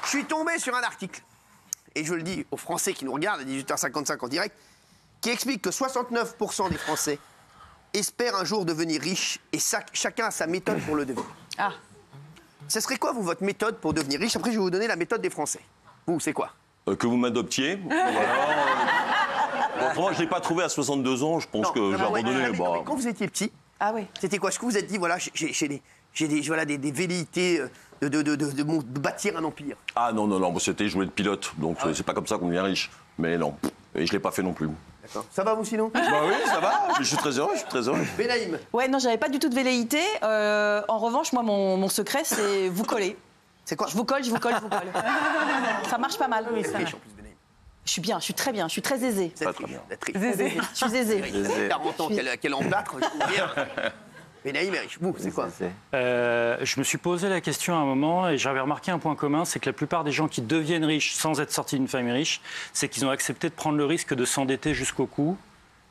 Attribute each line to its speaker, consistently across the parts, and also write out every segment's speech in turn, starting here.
Speaker 1: Je suis tombé sur un article, et je le dis aux Français qui nous regardent à 18h55 en direct, qui explique que 69% des Français espèrent un jour devenir riches, et chacun a sa méthode pour le devenir.
Speaker 2: Ah.
Speaker 1: Ce serait quoi, vous, votre méthode pour devenir riche? Après, je vais vous donner la méthode des Français. Vous, c'est quoi?
Speaker 3: Que vous m'adoptiez. Autrement, je ne l'ai pas trouvé à 62 ans, je pense que je vais abandonner.
Speaker 1: Quand vous étiez petit, c'était quoi? Est-ce que vous êtes dit, voilà, j'ai des velléités de bâtir un empire?
Speaker 3: Ah non, c'était jouer de pilote, donc c'est pas comme ça qu'on devient riche. Mais non, et je ne l'ai pas fait non plus.
Speaker 1: D'accord. Ça va, vous, sinon?
Speaker 3: Bah oui, ça va, je suis très heureux,
Speaker 1: Benaïm?
Speaker 2: Ouais, non, j'avais pas du tout de velléité. En revanche, moi, mon secret, c'est vous coller.
Speaker 1: C'est quoi?
Speaker 2: Je vous colle. Ça marche pas mal.
Speaker 1: Oui, ça riche, en plus, Benaïm.
Speaker 2: Je suis bien, je suis très bien, je suis très aisée.
Speaker 1: Vous êtes riche, vous êtes riche.
Speaker 2: Zézé. Je suis zézé.
Speaker 1: 40 ans qu'elle emplâtre, je vous dire. Benaïm est riche. Vous, c'est quoi?
Speaker 4: Je me suis posé la question à un moment et j'avais remarqué un point commun, c'est que la plupart des gens qui deviennent riches sans être sortis d'une famille riche, c'est qu'ils ont accepté de prendre le risque de s'endetter jusqu'au cou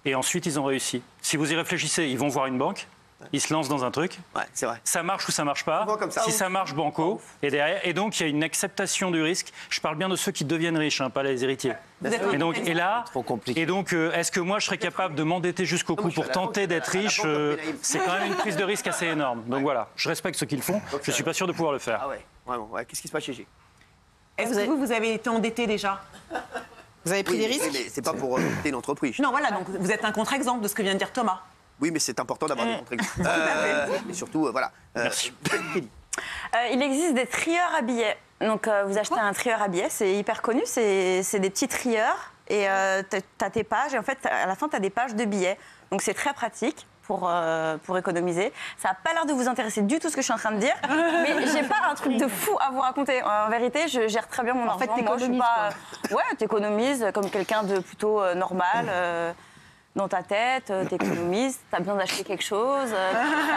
Speaker 4: et ensuite ils ont réussi. Si vous y réfléchissez, ils vont voir une banque, ils se lancent dans un truc,
Speaker 1: c'est vrai.
Speaker 4: Ça marche ou ça marche pas,
Speaker 1: Comme ça,
Speaker 4: si ça marche, banco, et derrière, et donc il y a une acceptation du risque. Je parle bien de ceux qui deviennent riches, hein, pas les héritiers. Et donc, est-ce que moi je serais capable de m'endetter jusqu'au cou pour tenter d'être riche? C'est quand même une prise de risque assez énorme. Donc voilà, je respecte ceux qui le font, je suis pas sûr de pouvoir le faire.
Speaker 1: Ah ouais, vraiment. Ouais. Qu'est-ce qui se passe chez G?
Speaker 5: Est-ce que vous avez été endetté déjà?
Speaker 2: Vous avez pris des risques?
Speaker 1: Mais c'est pas pour monter une entreprise.
Speaker 5: Non, voilà, donc vous êtes un contre-exemple de ce que vient de dire Thomas.
Speaker 1: Oui, mais c'est important d'avoir des contre-exemples. Et surtout, voilà.
Speaker 4: Merci.
Speaker 6: Il existe des trieurs à billets. Donc, vous achetez un trieur à billets, c'est hyper connu, c'est des petits trieurs. Et tu as tes pages, et en fait, à la fin, tu as des pages de billets. Donc, c'est très pratique pour économiser. Ça n'a pas l'air de vous intéresser du tout ce que je suis en train de dire, mais j'ai pas un truc de fou à vous raconter. En vérité, je gère très bien mon argent.
Speaker 2: En fait, t'économises,
Speaker 6: Ouais, t'économises comme quelqu'un de plutôt normal. Dans ta tête, t'économises, t'as besoin d'acheter quelque chose.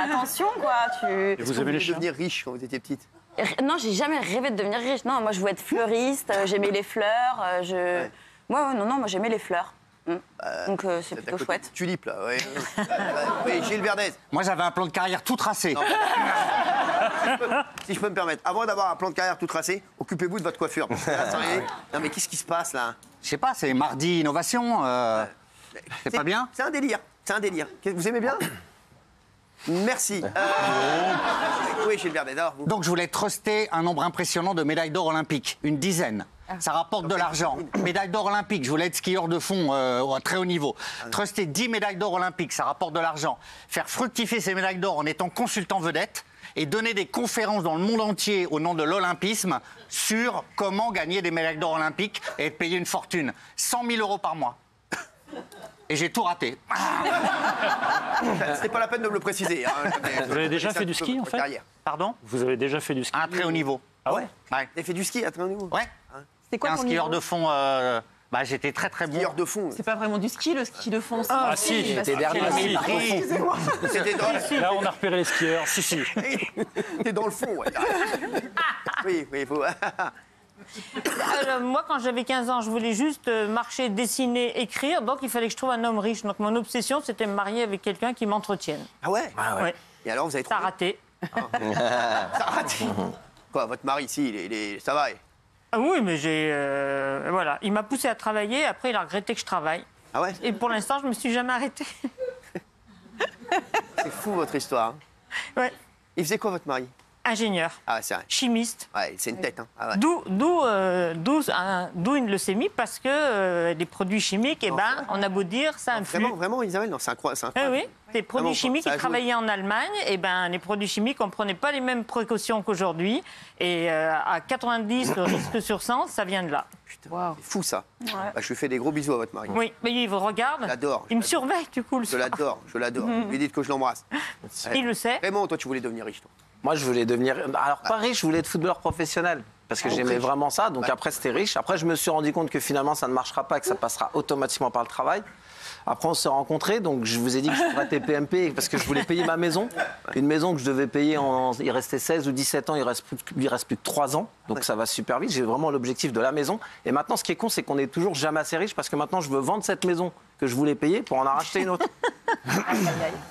Speaker 6: Attention, quoi.
Speaker 4: Et vous avez les chiens?
Speaker 1: devenir riche quand vous étiez petite?
Speaker 6: Non, j'ai jamais rêvé de devenir riche. Non, moi, je voulais être fleuriste, j'aimais les fleurs. Moi, moi, j'aimais les fleurs. Donc, c'est plutôt chouette.
Speaker 1: Tulipe, là, ouais. Oui, Gilles Verdez.
Speaker 7: Moi, j'avais un plan de carrière tout tracé.
Speaker 1: Non, si je peux me permettre, avant d'avoir un plan de carrière tout tracé, occupez-vous de votre coiffure. Non, mais qu'est-ce qui se passe, là?
Speaker 7: Je sais pas, c'est mardi innovation. C'est pas bien?
Speaker 1: C'est un délire. Vous aimez bien? Merci. Oui, Gilles Verdez, alors, vous...
Speaker 7: Donc, je voulais truster un nombre impressionnant de médailles d'or olympiques, une dizaine. Ça rapporte de l'argent. Médaille d'or olympique, je voulais être skieur de fond à très haut niveau. Truster 10 médailles d'or olympiques, ça rapporte de l'argent. Faire fructifier ces médailles d'or en étant consultant vedette et donner des conférences dans le monde entier au nom de l'olympisme sur comment gagner des médailles d'or olympiques et être payé une fortune. 100 000 € par mois. Et j'ai tout raté.
Speaker 1: C'est pas la peine de me le préciser. Hein.
Speaker 4: Vous avez déjà fait du ski, en fait?
Speaker 7: Pardon?
Speaker 4: Vous avez déjà fait du ski?
Speaker 7: À un très haut niveau.
Speaker 1: Ah ouais? Vous avez fait du ski à très haut niveau?
Speaker 7: Ouais.
Speaker 2: C'est quoi
Speaker 7: un
Speaker 2: ton
Speaker 7: skieur
Speaker 2: niveau?
Speaker 7: de fond, j'étais très très bon.
Speaker 1: Skieur de fond.
Speaker 5: C'est pas vraiment du ski, le ski de fond.
Speaker 4: Ah si,
Speaker 7: J'étais dernier.
Speaker 5: Excusez-moi.
Speaker 4: Là, on a repéré les skieurs. Si.
Speaker 1: T'es dans le fond, ouais. Oui, il faut...
Speaker 8: Alors, moi, quand j'avais 15 ans, je voulais juste marcher, dessiner, écrire. Donc, il fallait que je trouve un homme riche. Donc, mon obsession, c'était de me marier avec quelqu'un qui m'entretienne.
Speaker 1: Ah ouais?
Speaker 8: Ouais.
Speaker 1: Et alors, vous avez
Speaker 8: Ça a
Speaker 1: trouvé?
Speaker 8: raté.
Speaker 1: Ça a raté. Quoi, votre mari, ici, ça va?
Speaker 8: Ah oui, mais voilà. Il m'a poussé à travailler. Après, il a regretté que je travaille.
Speaker 1: Ah ouais?
Speaker 8: Et pour l'instant, je me suis jamais arrêtée.
Speaker 1: C'est fou, votre histoire.
Speaker 8: Ouais.
Speaker 1: Il faisait quoi, votre mari?
Speaker 8: Ingénieur.
Speaker 1: Ah, c'est vrai.
Speaker 8: Chimiste.
Speaker 1: Ouais, c'est une tête, hein. Ah ouais.
Speaker 8: D'où une leucémie, parce que les produits chimiques, on a beau dire, ça influe.
Speaker 1: Vraiment, Isabelle, non, c'est incroyable.
Speaker 8: Oui, les produits
Speaker 1: Vraiment,
Speaker 8: chimiques,
Speaker 1: ça a
Speaker 8: ils travaillaient en Allemagne, les produits chimiques, on ne prenait pas les mêmes précautions qu'aujourd'hui. Et à 90 risque sur 100, ça vient de là.
Speaker 1: Putain, c'est fou, ça. Ouais. Bah, je lui fais des gros bisous à votre mari.
Speaker 8: Oui, mais il vous regarde.
Speaker 1: Je l'adore.
Speaker 8: Il me surveille, du coup, le soir.
Speaker 1: Je l'adore. Lui dites que je l'embrasse.
Speaker 8: Il le sait.
Speaker 1: Raymond, toi, tu voulais devenir riche, toi?
Speaker 9: Moi, je voulais devenir... Alors, pas riche, je voulais être footballeur professionnel. Parce que j'aimais vraiment ça. Donc après, c'était riche. Après, je me suis rendu compte que finalement, ça ne marchera pas, que ça passera automatiquement par le travail. Après, on s'est rencontrés. Donc, je vous ai dit que je ferais TPMP parce que je voulais payer ma maison. Une maison que je devais payer Il restait 16 ou 17 ans. Il reste plus que 3 ans. Donc, ça va super vite. J'ai vraiment l'objectif de la maison. Et maintenant, ce qui est con, c'est qu'on n'est toujours jamais assez riche parce que maintenant, je veux vendre cette maison que je voulais payer pour en racheter une autre.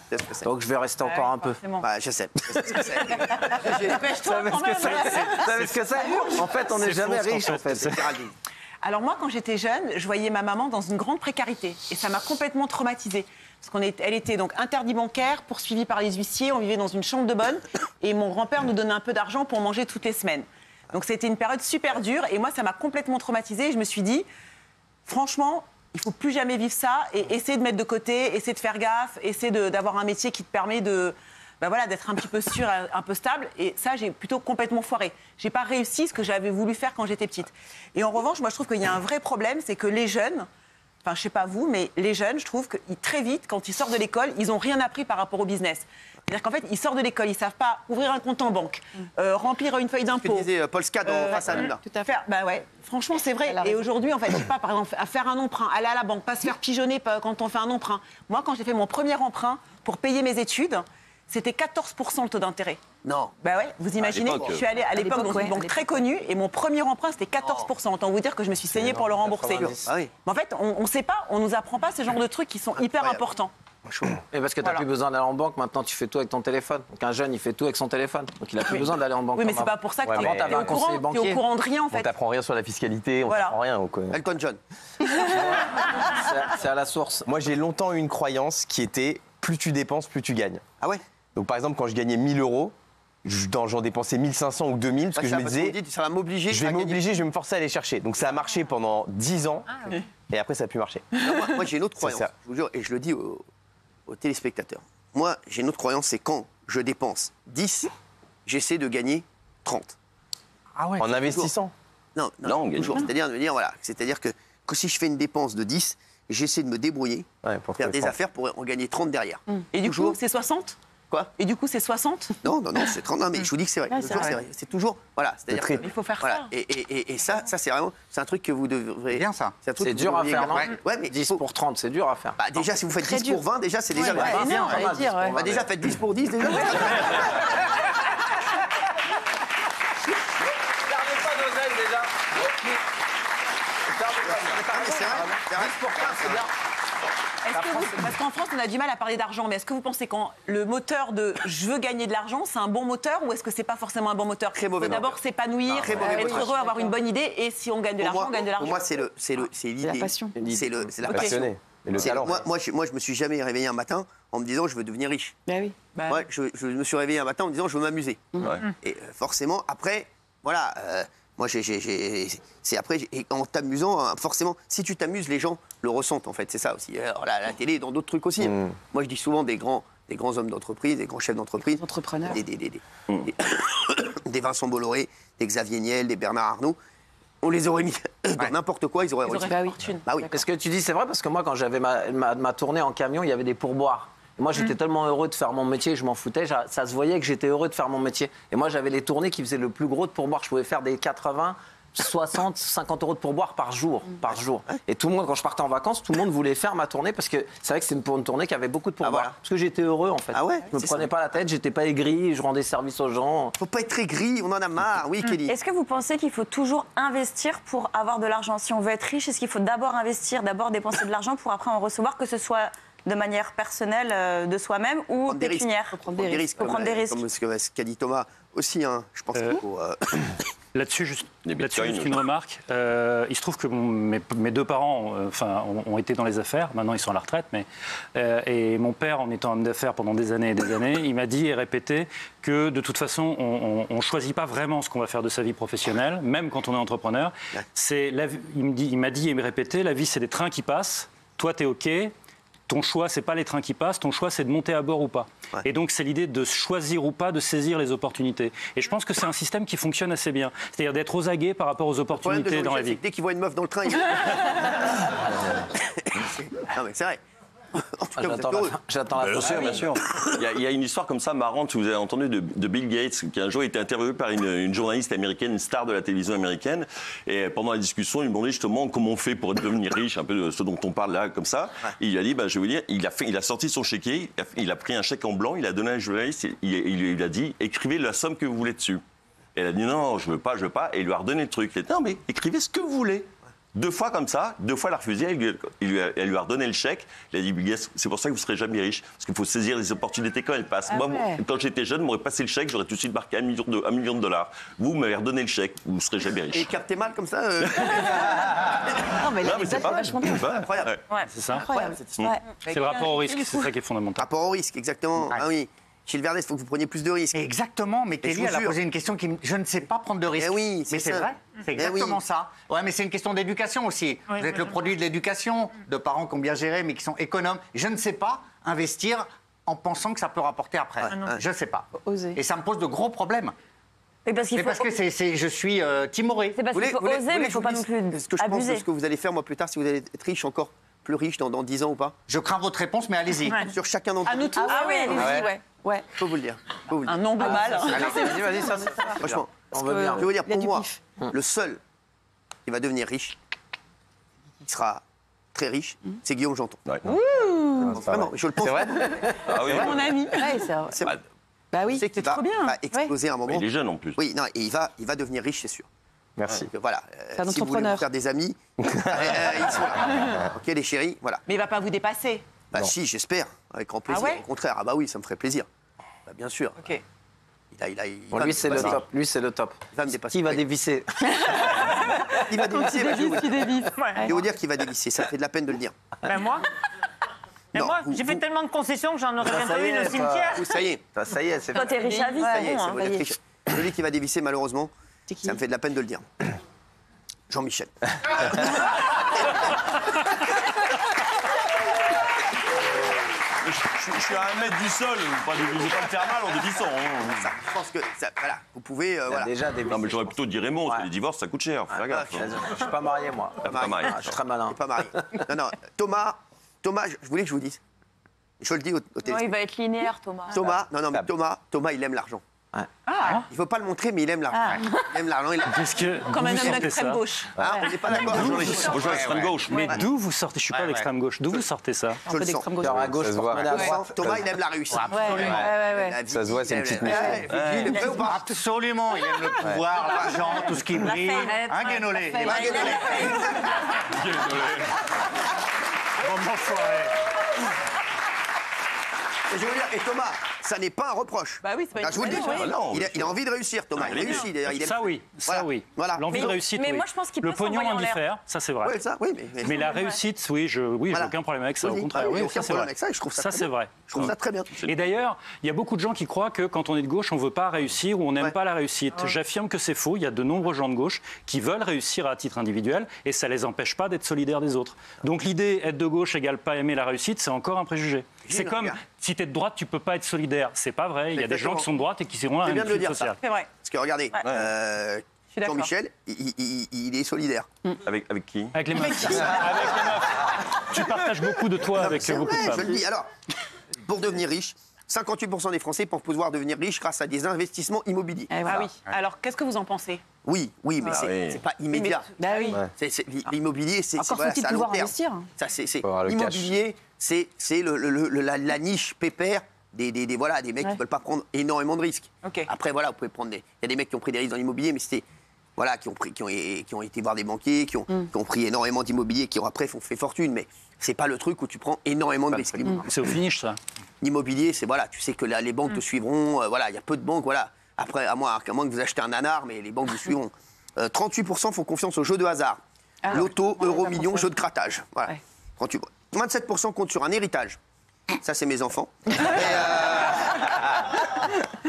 Speaker 1: C'est ce que c'est.
Speaker 9: Donc je vais rester encore un peu.
Speaker 1: Bah, je sais. Je sais ce que c'est.
Speaker 5: Dépêche-toi quand même.
Speaker 9: Vous savez ce que c'est? En fait, on n'est jamais riche, en fait.
Speaker 1: Géraldine.
Speaker 5: Alors moi, quand j'étais jeune, je voyais ma maman dans une grande précarité. Et ça m'a complètement traumatisée. Parce qu'elle était donc interdit bancaire, poursuivie par les huissiers. On vivait dans une chambre de bonne. Et mon grand-père nous donnait un peu d'argent pour manger toutes les semaines. Donc c'était une période super dure. Et moi, ça m'a complètement traumatisée. Et je me suis dit, franchement, il ne faut plus jamais vivre ça. Et essayer de mettre de côté, essayer de faire gaffe, essayer d'avoir un métier qui te permet d'être un petit peu sûr, un peu stable. Et ça, j'ai plutôt complètement foiré. Je n'ai pas réussi ce que j'avais voulu faire quand j'étais petite. Et en revanche, moi, je trouve qu'il y a un vrai problème, c'est que les jeunes, enfin, je ne sais pas vous, mais les jeunes, je trouve que très vite, quand ils sortent de l'école, ils n'ont rien appris par rapport au business. C'est-à-dire qu'en fait, ils sortent de l'école, ils ne savent pas ouvrir un compte en banque, remplir une feuille
Speaker 1: Ce
Speaker 5: d'impôt.
Speaker 1: que disait Paul Scad face à nous, là.
Speaker 5: Tout à fait. Bah ouais, franchement, c'est vrai. Et aujourd'hui, en fait, je sais pas, par exemple, à faire un emprunt, aller à la banque, pas se faire pigeonner quand on fait un emprunt. Moi, quand j'ai fait mon premier emprunt pour payer mes études, c'était 14% le taux d'intérêt.
Speaker 1: Non.
Speaker 5: Bah ouais, vous imaginez, je suis allée à l'époque dans une banque très connue et mon premier emprunt, c'était 14%. Autant vous dire que je me suis saignée pour le rembourser.
Speaker 1: Ah oui.
Speaker 5: Mais en fait, on ne sait pas, on ne nous apprend pas ce genre de trucs qui sont hyper importants.
Speaker 9: Et parce que tu n'as plus besoin d'aller en banque, maintenant tu fais tout avec ton téléphone. Donc un jeune, il fait tout avec son téléphone. Donc il n'a plus besoin d'aller en banque.
Speaker 5: Oui, mais
Speaker 9: comme
Speaker 5: c'est pas
Speaker 9: avant.
Speaker 5: pour ça que
Speaker 9: Ouais,
Speaker 5: tu
Speaker 9: avant, t'avais un conseiller
Speaker 5: es
Speaker 9: banquier.
Speaker 5: au courant de rien, en
Speaker 10: On
Speaker 5: fait.
Speaker 10: t'apprend rien sur la fiscalité, on
Speaker 5: Voilà.
Speaker 10: t'apprend rien.
Speaker 1: Elton John.
Speaker 9: C'est à la source.
Speaker 10: Moi, j'ai longtemps eu une croyance qui était plus tu dépenses, plus tu gagnes.
Speaker 1: Ah ouais.
Speaker 10: Donc, par exemple, quand je gagnais 1000 euros, j'en dépensais 1500 ou 2000 parce que je me disais,
Speaker 1: ça va m'obliger.
Speaker 10: je vais m'obliger, je vais me forcer à aller chercher. Donc, ça a marché pendant 10 ans et après, ça n'a plus marché.
Speaker 1: Non, moi j'ai une autre
Speaker 10: C'est
Speaker 1: croyance,
Speaker 10: ça.
Speaker 1: je vous jure, et je le dis aux téléspectateurs. Moi, j'ai une autre croyance, c'est quand je dépense 10, j'essaie de gagner 30.
Speaker 7: Ah ouais.
Speaker 10: En investissant.
Speaker 1: Non,
Speaker 3: Là, on gagne.
Speaker 1: toujours. C'est-à-dire de me dire, voilà, c'est-à-dire que si je fais une dépense de 10, j'essaie de me débrouiller,
Speaker 10: Ouais, pour
Speaker 1: faire
Speaker 10: trouver
Speaker 1: des
Speaker 10: 30.
Speaker 1: affaires pour en gagner 30 derrière.
Speaker 5: Et du
Speaker 1: Toujours.
Speaker 5: coup, c'est 60
Speaker 1: Quoi?
Speaker 5: Et du coup, c'est 60
Speaker 1: Non, c'est 30. Non, mais je vous dis que c'est vrai.
Speaker 5: Ouais,
Speaker 1: Toujours,
Speaker 5: c'est
Speaker 1: c'est
Speaker 5: vrai.
Speaker 1: vrai. C'est toujours. Voilà. C'est-à-dire
Speaker 10: triple.
Speaker 1: que-
Speaker 5: Il faut faire
Speaker 1: voilà.
Speaker 5: ça.
Speaker 1: Et ça, c'est vraiment. C'est un truc que vous devrez.
Speaker 7: Bien, ça.
Speaker 1: un truc
Speaker 9: C'est
Speaker 1: que
Speaker 9: dur
Speaker 1: vous
Speaker 9: à
Speaker 1: devriez
Speaker 9: faire, non
Speaker 1: garder. Ouais, mais
Speaker 9: 10
Speaker 1: faut-
Speaker 9: pour 30, c'est dur à faire.
Speaker 1: Bah, déjà, si vous faites 10
Speaker 2: dur.
Speaker 1: pour 20, déjà, c'est déjà bien.
Speaker 5: ouais,
Speaker 1: Bah,
Speaker 5: énorme,
Speaker 2: j'allais dire, ouais.
Speaker 1: déjà, faites 10 pour 10, déjà.
Speaker 9: Gardez pas d'oseille déjà.
Speaker 1: C'est vrai. C'est vrai.
Speaker 9: C'est bien.
Speaker 5: Parce qu'en France, on a du mal à parler d'argent, mais est-ce que vous pensez quand le moteur de je veux gagner de l'argent, c'est un bon moteur ou est-ce que c'est pas forcément un bon moteur?
Speaker 1: Très mauvais
Speaker 5: Il faut d'abord
Speaker 1: moteur.
Speaker 5: s'épanouir,
Speaker 1: Très mauvais
Speaker 5: être
Speaker 1: moteur.
Speaker 5: heureux, avoir une bonne idée et si on gagne de
Speaker 1: Pour
Speaker 5: l'argent,
Speaker 1: moi,
Speaker 5: on gagne de l'argent.
Speaker 1: pour moi, c'est l'idée.
Speaker 2: la passion.
Speaker 1: C'est la
Speaker 5: Ok.
Speaker 1: passion.
Speaker 10: Passionné. Et le
Speaker 1: C'est-
Speaker 10: talent.
Speaker 1: moi, je me suis jamais réveillé un matin en me disant je veux devenir riche.
Speaker 2: Bah oui.
Speaker 5: Bah,
Speaker 1: Moi, je me suis réveillé un matin en me disant je veux m'amuser.
Speaker 3: Ouais.
Speaker 1: Et forcément, après, voilà, moi, c'est après, et en t'amusant, forcément, si tu t'amuses, les gens le ressentent, en fait, c'est ça aussi. Alors, la télé, dans d'autres trucs aussi. Moi, je dis souvent des grands hommes d'entreprise, des grands chefs d'entreprise.
Speaker 2: Entrepreneurs.
Speaker 1: Des Vincent Bolloré, des Xavier Niel, des Bernard Arnault. On les aurait mis dans n'importe quoi, ils auraient
Speaker 5: ils
Speaker 1: réussi.
Speaker 5: auraient
Speaker 2: Bah
Speaker 5: fait
Speaker 2: oui.
Speaker 5: fortune.
Speaker 1: Bah oui.
Speaker 9: Et ce que tu dis, c'est vrai parce que moi, quand j'avais ma tournée en camion, il y avait des pourboires. Et moi, j'étais tellement heureux de faire mon métier, je m'en foutais. Ça se voyait que j'étais heureux de faire mon métier. Et moi, j'avais les tournées qui faisaient le plus gros de pourboires. Je pouvais faire des 80, 60, 50 euros de pourboire par jour. Et tout le monde, quand je partais en vacances, tout le monde voulait faire ma tournée parce que c'est vrai que c'était pour une tournée qui avait beaucoup de pourboires.
Speaker 1: voilà.
Speaker 9: Parce que j'étais heureux, en fait.
Speaker 1: Ah ouais,
Speaker 9: Je me
Speaker 1: c'est
Speaker 9: prenais
Speaker 1: ça.
Speaker 9: pas la tête, j'étais pas aigri, je rendais service aux gens.
Speaker 1: Faut pas être très gris, on en a marre. Oui, Kelly.
Speaker 6: Est-ce que vous pensez qu'il faut toujours investir pour avoir de l'argent? Si on veut être riche, est-ce qu'il faut d'abord investir, d'abord dépenser de l'argent pour après en recevoir, que ce soit de manière personnelle de soi-même ou
Speaker 1: Prendre des risques.
Speaker 6: pécuniaire?
Speaker 1: Faut prendre des risques.
Speaker 6: Faut prendre des risques.
Speaker 1: Comme ce qu'a dit Thomas aussi, hein. Je pense qu'il faut.
Speaker 4: Là-dessus, juste
Speaker 3: Les bitcoins,
Speaker 4: juste une remarque. Il se trouve que mes deux parents ont été dans les affaires. Maintenant, ils sont à la retraite. Et mon père, en étant homme d'affaires pendant des années et des années, il m'a dit et répété que de toute façon, on ne choisit pas vraiment ce qu'on va faire de sa vie professionnelle, même quand on est entrepreneur. Il m'a dit et me répété, la vie, c'est des trains qui passent. Toi, tu es OK. Ton choix, c'est pas les trains qui passent, ton choix, c'est de monter à bord ou pas.
Speaker 1: Ouais.
Speaker 4: Et donc, c'est l'idée de choisir ou pas, de saisir les opportunités. Et je pense que c'est un système qui fonctionne assez bien. C'est-à-dire d'être aux aguets par rapport aux
Speaker 1: Le problème de
Speaker 4: opportunités dans la
Speaker 1: Jean-Michel, c'est
Speaker 4: vie.
Speaker 1: que dès qu'il voit une meuf dans le train, il. Non, mais c'est vrai. En tout cas, vous êtes heureux.
Speaker 9: J'attends la
Speaker 3: Bien
Speaker 9: fin.
Speaker 3: sûr, bien sûr. Il y a une histoire comme ça marrante, vous avez entendu, de Bill Gates, qui un jour a été interviewé par une journaliste américaine, une star de la télévision américaine. Et pendant la discussion, il lui demandait justement comment on fait pour devenir riche, un peu de ce dont on parle là, comme ça. Et il lui a dit, bah, je vais vous dire, il a sorti son chéquier, il a pris un chèque en blanc, il a donné à la journaliste, il a dit, écrivez la somme que vous voulez dessus. Et elle a dit, non, je veux pas. Et il lui a redonné le truc. Il a dit, non, mais écrivez ce que vous voulez. 2 fois comme ça, 2 fois elle a refusé, elle lui a redonné le chèque. Il a dit, Bill Gates, c'est pour ça que vous ne serez jamais riche. Parce qu'il faut saisir les opportunités quand elles passent. Moi, quand j'étais jeune, m'aurait passé le chèque, j'aurais tout de suite marqué $1 million. Vous m'avez redonné le chèque, vous ne serez jamais riche.
Speaker 1: Et capté mal comme ça
Speaker 2: Non, mais là,
Speaker 3: c'est pas
Speaker 2: vachement bien.
Speaker 1: Incroyable.
Speaker 4: C'est ça.
Speaker 2: Incroyable.
Speaker 1: Ouais.
Speaker 4: C'est le rapport au risque, c'est ça qui est fondamental.
Speaker 1: Rapport au risque, exactement. Ah oui. Gilles Verdez, il faut que vous preniez plus de risques.
Speaker 7: Exactement, mais
Speaker 1: je
Speaker 7: Kelly,
Speaker 1: vous
Speaker 7: elle a
Speaker 1: jure.
Speaker 7: posé une question qui je ne sais pas prendre de risques.
Speaker 1: Eh oui,
Speaker 7: mais c'est
Speaker 1: ça.
Speaker 7: vrai, c'est exactement ça. Ouais, mais c'est une question d'éducation aussi.
Speaker 8: Oui,
Speaker 7: Vous êtes le produit de l'éducation, de parents qui ont bien géré, mais qui sont économes. Je ne sais pas investir en pensant que ça peut rapporter après. Je ne sais pas.
Speaker 2: Oser.
Speaker 7: Et ça me pose de gros problèmes.
Speaker 6: Mais parce qu'il
Speaker 7: Mais
Speaker 6: faut...
Speaker 7: parce que je suis timoré.
Speaker 6: C'est parce qu'il faut oser, mais il ne faut pas non plus
Speaker 1: ce que je pense de
Speaker 6: abuser.
Speaker 1: ce que vous allez faire, moi, plus tard, si vous allez être riche, encore plus riche dans 10 ans ou pas.
Speaker 7: Je crains votre réponse, mais allez-y.
Speaker 8: Ouais.
Speaker 1: Sur chacun d'entre
Speaker 5: À
Speaker 1: vous.
Speaker 5: nous tous.
Speaker 2: Ah oui, allez-y, ouais. Ouais.
Speaker 1: Faut vous le dire. Faut vous le dire.
Speaker 5: Un nom de mal.
Speaker 9: Vas-y, ça.
Speaker 1: Franchement,
Speaker 9: On veut bien.
Speaker 1: je vais vous dire,
Speaker 2: Il y a
Speaker 1: pour
Speaker 2: du
Speaker 1: moi,
Speaker 2: pif.
Speaker 1: le seul qui va devenir riche, qui sera très riche, c'est Guillaume Janton.
Speaker 3: Ouais.
Speaker 1: Vraiment, je le pense.
Speaker 10: C'est vrai
Speaker 3: Ah oui,
Speaker 5: Mon ami.
Speaker 2: Ouais, c'est vrai.
Speaker 1: C'est vrai.
Speaker 2: Bah oui.
Speaker 1: C'est qu'il va,
Speaker 5: trop bien.
Speaker 1: va exploser à un moment.
Speaker 3: il est jeune en plus.
Speaker 1: Oui, non, et il va devenir riche, c'est sûr.
Speaker 10: Merci.
Speaker 1: Donc, voilà.
Speaker 2: C'est un
Speaker 1: si vous voulez
Speaker 2: entrepreneur.
Speaker 1: vous faire des amis, ils sont là. Ok, les chéris, voilà.
Speaker 5: Mais il va pas vous dépasser.
Speaker 1: Bah si, j'espère, avec grand plaisir.
Speaker 5: Ah ouais
Speaker 1: Au contraire, ah bah oui, ça me ferait plaisir. Bah, bien sûr.
Speaker 5: Ok.
Speaker 1: Il
Speaker 9: Bon,
Speaker 1: va
Speaker 9: lui,
Speaker 1: me
Speaker 9: c'est le
Speaker 1: dépasser.
Speaker 9: top. Lui, c'est le top.
Speaker 1: Il va me dépasser.
Speaker 9: Qui va
Speaker 1: Oui.
Speaker 9: dévisser
Speaker 1: Il va dévisser. bah, je vais vous dire. Je vais vous
Speaker 8: Ouais.
Speaker 1: dire qu'il va dévisser. Ça fait de la peine de le dire.
Speaker 8: Ben moi Mais
Speaker 1: Non,
Speaker 8: moi,
Speaker 1: vous-
Speaker 8: j'ai fait
Speaker 1: vous-
Speaker 8: tellement de concessions que j'en aurais
Speaker 9: ça
Speaker 8: bientôt
Speaker 9: y
Speaker 8: une au
Speaker 9: est,
Speaker 8: cimetière.
Speaker 1: Vous, ça y est.
Speaker 9: Ça y est, c'est
Speaker 6: Toi, t'es riche à vie,
Speaker 1: Ça
Speaker 6: c'est
Speaker 1: y est,
Speaker 6: bon.
Speaker 1: ça
Speaker 6: hein,
Speaker 1: veut
Speaker 6: ça y
Speaker 1: dire
Speaker 6: est.
Speaker 1: riche. Celui qui va dévisser, malheureusement,
Speaker 2: C'est qui
Speaker 1: ça me fait de la peine de le dire. Jean-Michel.
Speaker 3: Je suis à 1 mètre du sol, je vais pas me faire mal en dévissant.
Speaker 1: Ça, je pense que, voilà, vous pouvez, voilà.
Speaker 9: déjà dévissé.
Speaker 3: Non, mais j'aurais plutôt dit Raymond, parce que
Speaker 9: Ouais.
Speaker 3: les divorces, ça coûte cher. Fais gaffe.
Speaker 1: ok.
Speaker 9: Je suis pas marié, moi.
Speaker 3: Pas marié.
Speaker 9: Je suis très malin.
Speaker 1: Pas marié. Non, Thomas, je voulais que je vous dise. Je le dis au
Speaker 6: Non,
Speaker 1: téléphone.
Speaker 6: il va être linéaire, Thomas.
Speaker 1: Thomas, mais Thomas, il aime l'argent.
Speaker 5: Ah,
Speaker 1: Il ne veut pas le montrer, mais il aime l'argent. Il aime l'argent.
Speaker 4: Qu'est-ce que
Speaker 5: comme un
Speaker 4: vous
Speaker 5: homme
Speaker 4: sortez
Speaker 5: d'extrême
Speaker 4: ça
Speaker 5: gauche.
Speaker 1: Ah, on n'est pas d'accord.
Speaker 3: Bonjour, l'extrême gauche.
Speaker 4: Mais d'où vous sortez? Je suis pas d'extrême gauche. D'où vous sortez ça?
Speaker 2: Un
Speaker 1: Je
Speaker 2: peu
Speaker 1: le sens.
Speaker 2: d'extrême gauche.
Speaker 9: Cœur à gauche,
Speaker 10: Ça se voit.
Speaker 9: porte-monnaie à
Speaker 1: Ouais,
Speaker 9: droite.
Speaker 1: Thomas, il aime la réussite.
Speaker 2: Ouais.
Speaker 1: La vie,
Speaker 10: Ça se voit, c'est une petite mèche.
Speaker 1: Il est prêt ou pas
Speaker 7: Absolument, il aime le pouvoir, l'argent, tout ce qui brille. Un guénolé.
Speaker 1: Et je veux dire, et Thomas, ça n'est pas un reproche.
Speaker 5: Bah oui, c'est pas
Speaker 1: Ah, je vous le dis.
Speaker 5: une
Speaker 3: Ah non,
Speaker 1: Il a envie de réussir, Thomas. Il réussit d'ailleurs. Il aime-
Speaker 4: Ça oui,
Speaker 1: Voilà.
Speaker 4: ça oui.
Speaker 1: Voilà.
Speaker 4: L'envie de réussite,
Speaker 6: mais
Speaker 4: oui.
Speaker 6: moi, je pense qu'il
Speaker 4: Le
Speaker 6: peut
Speaker 4: pognon
Speaker 6: s'envoyer
Speaker 4: en
Speaker 6: en l'air.
Speaker 4: diffère, ça c'est vrai.
Speaker 1: Oui, ça, oui,
Speaker 4: Mais la réussite, oui, j'ai
Speaker 1: Voilà.
Speaker 4: aucun problème avec ça, au
Speaker 1: Oui,
Speaker 4: contraire.
Speaker 1: ah oui,
Speaker 4: Oui,
Speaker 1: aucun
Speaker 4: ça c'est
Speaker 1: problème
Speaker 4: vrai.
Speaker 1: avec ça, et je trouve ça
Speaker 4: Ça
Speaker 1: très
Speaker 4: c'est
Speaker 1: bien.
Speaker 4: vrai.
Speaker 1: Je trouve ça très bien.
Speaker 4: Et d'ailleurs, il y a beaucoup de gens qui croient que quand on est de gauche, on ne veut pas réussir ou on n'aime
Speaker 1: Ouais.
Speaker 4: pas la réussite. J'affirme que c'est faux. Il y a de nombreux gens de gauche qui veulent réussir à titre individuel et ça ne les empêche pas d'être solidaires des autres. Donc l'idée être de gauche égale pas aimer la réussite, c'est encore un préjugé. C'est
Speaker 1: Gilles,
Speaker 4: comme
Speaker 1: regarde.
Speaker 4: si tu es de droite, tu peux pas être solidaire. C'est pas vrai. Il y a des gens
Speaker 1: Exactement.
Speaker 4: qui sont de droite et qui seront là
Speaker 1: C'est
Speaker 4: à
Speaker 1: bien
Speaker 4: une
Speaker 1: de le
Speaker 4: lutte
Speaker 1: dire, ça.
Speaker 4: sociale.
Speaker 5: C'est vrai.
Speaker 1: Parce que regardez,
Speaker 5: suis d'accord.
Speaker 1: Jean-Michel, il est solidaire.
Speaker 3: Avec qui?
Speaker 4: Avec les meufs. Avec les meufs. Tu partages beaucoup de toi avec
Speaker 1: C'est
Speaker 4: beaucoup
Speaker 1: vrai,
Speaker 4: de
Speaker 1: je
Speaker 4: femmes.
Speaker 1: le dis. Alors, pour devenir riche, 58% des Français pensent pouvoir devenir riches grâce à des investissements immobiliers.
Speaker 2: Eh, voilà.
Speaker 5: Ah oui. Alors, qu'est-ce que vous en pensez?
Speaker 1: Oui, mais
Speaker 3: Ah oui.
Speaker 1: c'est pas immédiat.
Speaker 2: Bah oui.
Speaker 1: L'immobilier, c'est
Speaker 2: Encore
Speaker 1: voilà,
Speaker 2: faut-il
Speaker 1: c'est à long
Speaker 2: pouvoir
Speaker 1: terme.
Speaker 2: investir.
Speaker 1: Ça, c'est
Speaker 10: Faut avoir le
Speaker 1: l'immobilier, c'est la niche pépère des mecs qui ne veulent pas prendre énormément de risques.
Speaker 5: Ok.
Speaker 1: Après, voilà, vous pouvez prendre il y a des mecs qui ont pris des risques dans l'immobilier, mais c'était voilà, qui ont été voir des banquiers, qui ont pris énormément d'immobilier, qui ont après fait fortune, mais c'est pas le truc où tu prends énormément de risques.
Speaker 4: C'est au finish, ça.
Speaker 1: L'immobilier, c'est voilà, tu sais que là, les banques te suivront, voilà, il y a peu de banques, voilà. Après, à moins que vous achetez un nanar, mais les banques vous suivront. 38% font confiance aux jeux de hasard. Loto, euro, million, jeux de grattage. Voilà.
Speaker 2: Ouais.
Speaker 1: 38%. 27% comptent sur un héritage. Ça, c'est mes enfants. Et,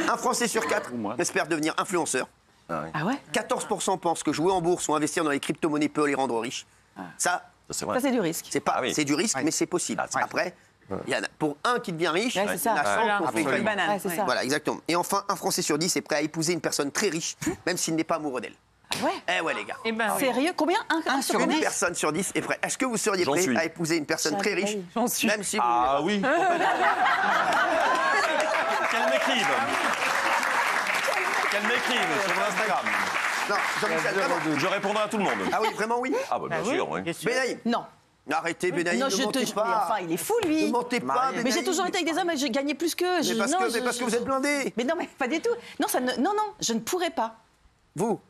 Speaker 1: un Français sur 4 espère devenir influenceur.
Speaker 2: Ah ouais.
Speaker 1: 14% pensent que jouer en bourse ou investir dans les crypto-monnaies peut les rendre riches. Ça,
Speaker 3: Ça, c'est vrai.
Speaker 2: Ça c'est du risque.
Speaker 1: c'est pas,
Speaker 3: Ah oui.
Speaker 1: c'est du risque, mais c'est possible. Après, il y en a, pour un qui devient riche,
Speaker 2: Ouais,
Speaker 1: il y
Speaker 2: c'est
Speaker 1: en a
Speaker 2: ça.
Speaker 1: 100 qui ont fait
Speaker 5: Absolument.
Speaker 1: faillite.
Speaker 5: Banane.
Speaker 2: Ouais, c'est ça.
Speaker 1: Voilà, exactement. Et enfin, un Français sur 10 est prêt à épouser une personne très riche, même s'il n'est pas amoureux d'elle.
Speaker 2: Ah ouais.
Speaker 1: Eh ouais, les gars.
Speaker 8: Eh ben, oui.
Speaker 2: Sérieux? Combien? Un sur
Speaker 1: Une
Speaker 2: 10?
Speaker 1: personne sur 10 est prête. Est-ce que vous seriez
Speaker 3: J'en
Speaker 1: prêt
Speaker 3: suis.
Speaker 1: à épouser une personne très riche,
Speaker 5: J'en suis.
Speaker 1: même si vous
Speaker 3: Ah
Speaker 1: voulez
Speaker 3: oui. Qu'elle m'écrive. Qu'elle m'écrive sur mon Instagram.
Speaker 1: pas Non, Jean-Michel, vraiment.
Speaker 3: Je répondrai à tout le monde.
Speaker 1: Ah oui, vraiment oui.
Speaker 3: Ah bah bien sûr, oui.
Speaker 8: Bien sûr.
Speaker 1: Benaïm,
Speaker 2: Non.
Speaker 1: arrêtez Benaïm,
Speaker 2: Non,
Speaker 1: ne mentez
Speaker 2: mais
Speaker 1: pas.
Speaker 2: enfin, il est fou lui.
Speaker 1: Ne mentez pas,
Speaker 9: Marié.
Speaker 2: Mais
Speaker 1: Benaïm.
Speaker 2: j'ai toujours été avec des hommes et j'ai gagné plus qu'eux.
Speaker 1: Mais parce, que, mais parce que vous êtes blindés.
Speaker 2: Mais non, mais pas du tout. Non, non, je ne pourrais pas.
Speaker 1: Vous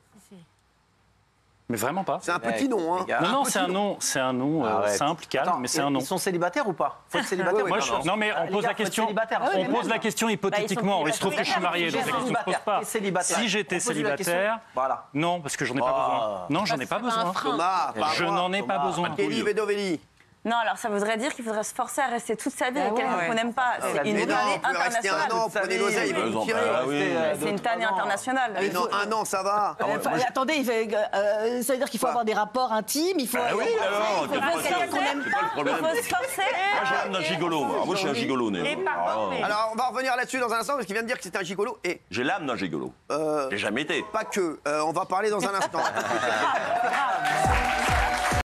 Speaker 4: Mais vraiment pas.
Speaker 1: C'est un petit nom, hein.
Speaker 4: Non, c'est un nom
Speaker 9: Arrête.
Speaker 4: simple, calme,
Speaker 9: Attends,
Speaker 4: mais c'est un nom.
Speaker 9: Ils sont célibataires ou pas? Faut être célibataire ou
Speaker 4: Moi,
Speaker 9: pas?
Speaker 4: non, mais on
Speaker 9: Les
Speaker 4: pose
Speaker 9: gars,
Speaker 4: la
Speaker 9: faut être
Speaker 4: question.
Speaker 9: célibataire.
Speaker 4: On pose la question hypothétiquement. Il se trouve que je suis marié, donc la question ne se pose pas.
Speaker 9: Célibataire.
Speaker 4: Si j'étais
Speaker 9: On pose la question.
Speaker 4: célibataire,
Speaker 9: Voilà.
Speaker 4: non, parce que j'en ai pas besoin. Non, j'en ai pas besoin.
Speaker 1: Thomas, pas
Speaker 4: Je
Speaker 1: moi.
Speaker 4: n'en ai pas besoin.
Speaker 1: Kelly Vedovelli.
Speaker 6: Non, alors ça voudrait dire qu'il faudrait se forcer à rester toute sa vie avec quelqu'un qu'on n'aime pas. C'est une
Speaker 1: Mais non,
Speaker 6: tannée
Speaker 1: vous pouvez rester un
Speaker 6: internationale.
Speaker 1: an, prenez l'oseille, vous vous tirez.
Speaker 3: Ah oui.
Speaker 6: C'est une tannée internationale.
Speaker 1: Mais non, un an, ça va.
Speaker 2: Attendez, ça veut dire qu'il faut avoir des rapports intimes, il faut.
Speaker 3: Ah oui, alors,
Speaker 6: Quelqu'un qu'on n'aime pas, il faut se forcer.
Speaker 3: Moi, j'ai l'âme d'un gigolo. Moi, je suis un gigolo né.
Speaker 8: Et pardon, mais-
Speaker 1: Alors, on va revenir là-dessus dans un instant, parce qu'il vient de dire que c'était un gigolo. Et
Speaker 3: J'ai l'âme d'un gigolo. J'ai jamais été.
Speaker 1: pas que. On va parler dans un instant.